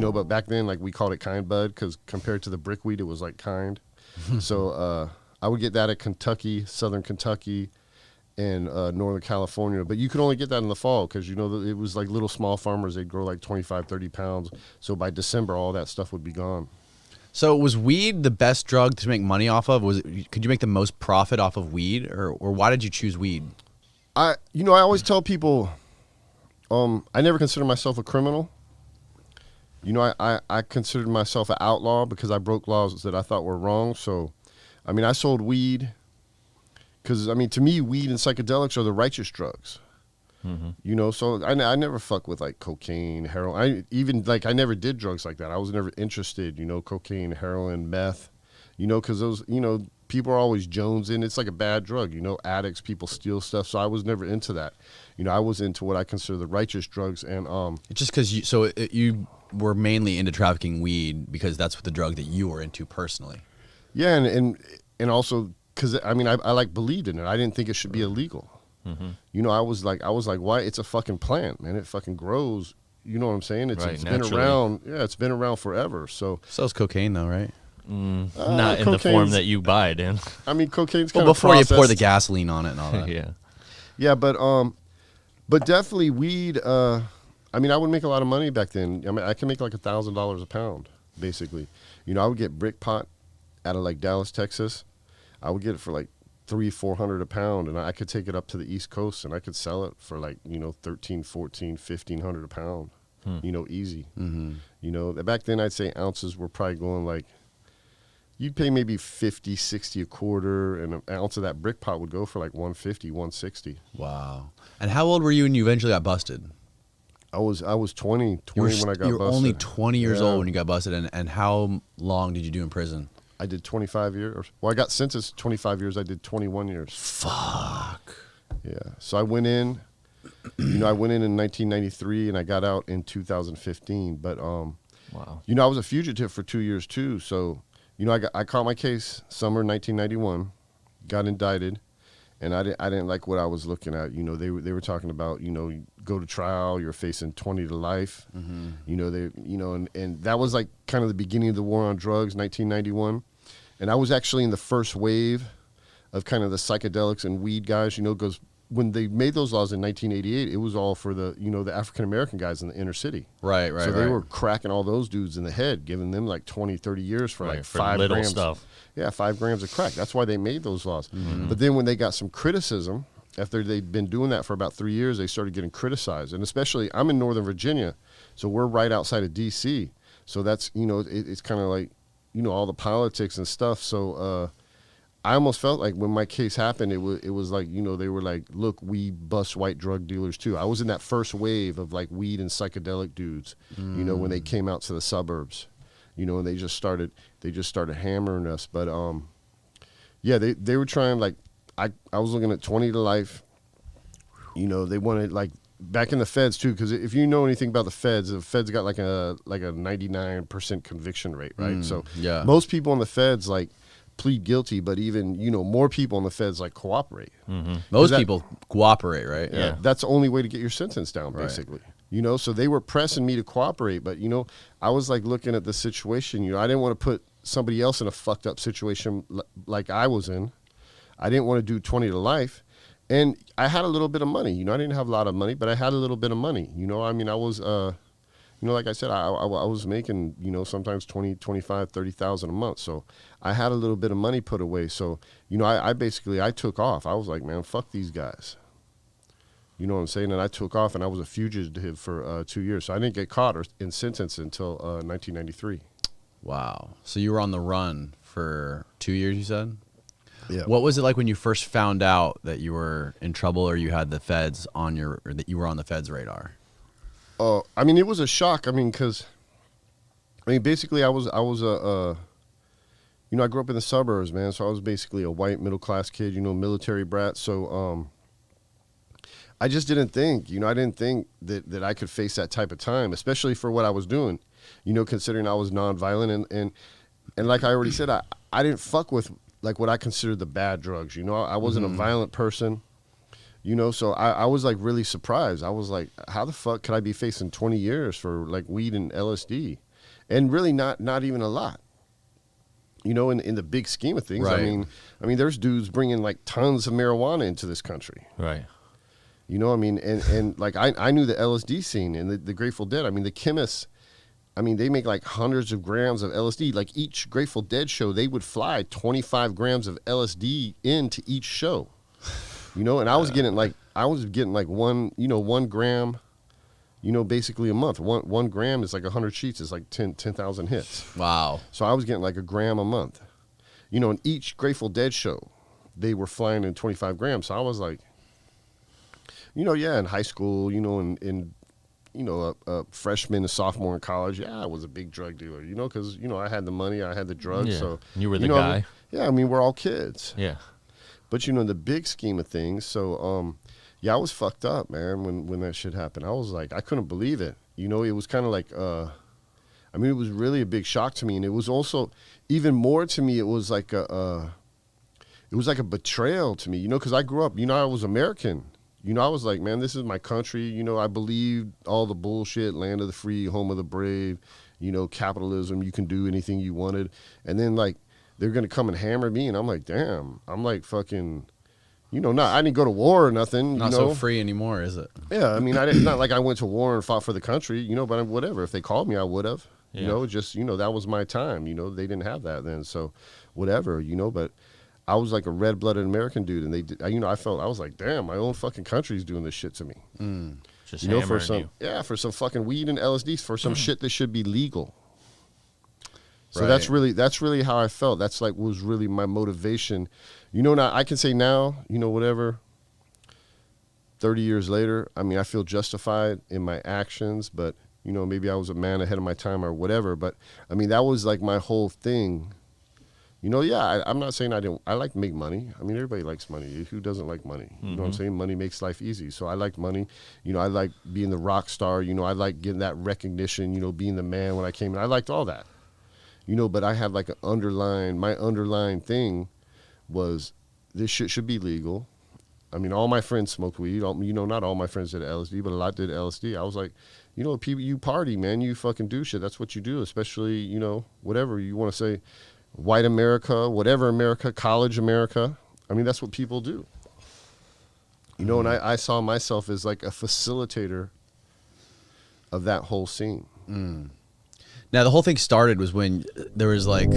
know, but back then, like, we called it kind bud because compared to the brick weed, it was like kind. So I would get that at Kentucky, Southern Kentucky, and Northern California. But you could only get that in the fall because, you know, it was like little small farmers. They'd grow like 25, 30 pounds. So by December, all that stuff would be gone. So was weed the best drug to make money off of? Could you make the most profit off of weed, or why did you choose weed? I always tell people, I never consider myself a criminal. You know, I considered myself an outlaw because I broke laws that I thought were wrong. So, I mean, I sold weed because, I mean, to me, weed and psychedelics are the righteous drugs. You know, so I never fuck with like cocaine, heroin. I never did drugs like that. I was never interested, you know, cocaine, heroin, meth, you know, because those, you know, people are always jonesing. It's like a bad drug, you know, addicts, people steal stuff. So I was never into that. You know, I was into what I consider the righteous drugs. And it's just because you were mainly into trafficking weed because that's what the drug that you were into personally. Yeah, and also because I mean I like believed in it. I didn't think it should be illegal. You know, I was like, why? It's a fucking plant, man. It fucking grows. You know what I'm saying? It's been around. Yeah, it's been around forever. So sells cocaine though, right? Not in the form that you buy it in. I mean, cocaine's kind of before processed. you pour the gasoline on it and all that. Yeah, but definitely weed. I mean, I would make a lot of money back then. I mean, I can make like $1,000 a pound, basically. You know, I would get brick pot out of like Dallas, Texas. I would get it for like $300-400 a pound, and I could take it up to the East Coast and I could sell it for like, you know, $1,300, $1,400, $1,500 a pound. You know, easy. You know, back then I'd say ounces were probably going like, you'd pay maybe $50, $60 a quarter, and an ounce of that brick pot would go for like $150, $160. Wow. And how old were you when you eventually got busted? I was 20 when I got busted. You were only 20 years old when you got busted, and how long did you do in prison? I did 25 years. Well, I got sentenced 25 years. I did 21 years. Fuck. Yeah. So I went in, you know, I went in 1993 and I got out in 2015. But, wow. You know, I was a fugitive for 2 years too. So, you know, I caught my case summer 1991, got indicted, and I didn't like what I was looking at. You know, they were talking about, you know, go to trial, you're facing 20 to life. You know, and that was like kind of the beginning of the war on drugs, 1991. And I was actually in the first wave of kind of the psychedelics and weed guys, you know, because when they made those laws in 1988, it was all for the, you know, the African-American guys in the inner city. Right. So they were cracking all those dudes in the head, giving them like 20, 30 years for like for 5 little grams. Stuff. Yeah, 5 grams of crack. That's why they made those laws. But then when they got some criticism, after they'd been doing that for about 3 years, they started getting criticized. And especially, I'm in Northern Virginia, so we're right outside of D.C. So that's, you know, it's kind of like, you know, all the politics and stuff. So I almost felt like when my case happened, it was like, you know, they were like, look, we bust white drug dealers too. I was in that first wave of like weed and psychedelic dudes, you know, when they came out to the suburbs, you know, and they just started hammering us. But yeah, they were trying, like, I was looking at 20 to life. You know, they wanted, like, back in the feds too, because if you know anything about the feds got like a 99% conviction rate, right? So yeah, most people in the feds like plead guilty, but even, you know, more people in the feds like cooperate. Most people cooperate, right? Yeah, that's the only way to get your sentence down, basically. You know, so they were pressing me to cooperate, but, you know, I was like looking at the situation. You know, I didn't want to put somebody else in a fucked up situation like I was in. I didn't want to do 20 to life. And I had a little bit of money. You know, I didn't have a lot of money, but I had a little bit of money. You know, I mean, I was, you know, like I said, I was making, you know, sometimes 20, 25, 30,000 a month. So I had a little bit of money put away. So, you know, I basically took off. I was like, man, fuck these guys. You know what I'm saying? And I took off, and I was a fugitive for 2 years. So I didn't get caught or in sentence until 1993. Wow. So you were on the run for 2 years, you said? Yeah. What was it like when you first found out that you were in trouble, or you had the feds on or that you were on the feds' radar? I mean, it was a shock. I mean, because, I mean, basically, I was a, you know, I grew up in the suburbs, man. So I was basically a white middle class kid, you know, military brat. So I just didn't think, you know, I didn't think that I could face that type of time, especially for what I was doing, you know, considering I was nonviolent and like I already said, I didn't fuck with like what I considered the bad drugs. You know, I wasn't a violent person, you know, so I was like really surprised. I was like, how the fuck could I be facing 20 years for like weed and LSD? and really not even a lot. You know, in the big scheme of things, Right. I mean, there's dudes bringing like tons of marijuana into this country. Right. You know, I mean, and like I knew the LSD scene and the Grateful Dead. I mean, the chemists, I mean, they make like hundreds of grams of LSD. Like each Grateful Dead show, they would fly 25 grams of LSD into each show. You know, and I was getting like 1 gram, you know, basically a month. One gram is like 100 sheets. It's like 10,000 hits. Wow. So I was getting like a gram a month. You know, in each Grateful Dead show, they were flying in 25 grams. So I was like, you know, yeah, in high school, you know, in you know, a freshman, a sophomore in college, yeah, I was a big drug dealer, you know, because, you know, I had the money, I had the drugs. Yeah. So You were the know, guy. Yeah, I mean, we're all kids. Yeah. But, you know, in the big scheme of things, so, yeah, I was fucked up, man, when that shit happened. I was like, I couldn't believe it. You know, it was kind of like, I mean, it was really a big shock to me. And it was also, even more to me, it was like a betrayal to me, you know, because I grew up, you know, I was American. You know, I was like, man, this is my country. You know, I believed all the bullshit, land of the free, home of the brave, you know, capitalism, you can do anything you wanted. And then, like, they're going to come and hammer me. And I'm like, damn, I'm like fucking, you know, I didn't go to war or nothing. Not you know? so free anymore, is it? Yeah, I mean, not like I went to war and fought for the country, you know, but whatever. If they called me, I would have. Yeah. You know, just, you know, that was my time. You know, they didn't have that then. So whatever, you know, but I was like a red-blooded American dude, and they did, you know, I was like, damn, my own fucking country's doing this shit to me. Just You know, for hammering you. for some fucking weed and LSD, for some shit that should be legal. So Right. that's really how I felt. That's like was really my motivation. You know, now I can say now, you know, whatever. 30 years later, I mean, I feel justified in my actions, but you know, maybe I was a man ahead of my time or whatever. But I mean, that was like my whole thing. You know, yeah, I'm not saying I like to make money. I mean, everybody likes money. Who doesn't like money? You know what I'm saying? Money makes life easy. So I liked money. You know, I like being the rock star. You know, I like getting that recognition, you know, being the man when I came in. I liked all that. You know, but I had like my underlying thing was this shit should be legal. I mean, all my friends smoked weed. You know, not all my friends did LSD, but a lot did LSD. I was like, you know, people, you party, man. You fucking do shit. That's what you do, especially, you know, whatever you want to say. White America, whatever America, college America. I mean, that's what people do. You know, and I saw myself as like a facilitator of that whole scene. Now, the whole thing started was when there was like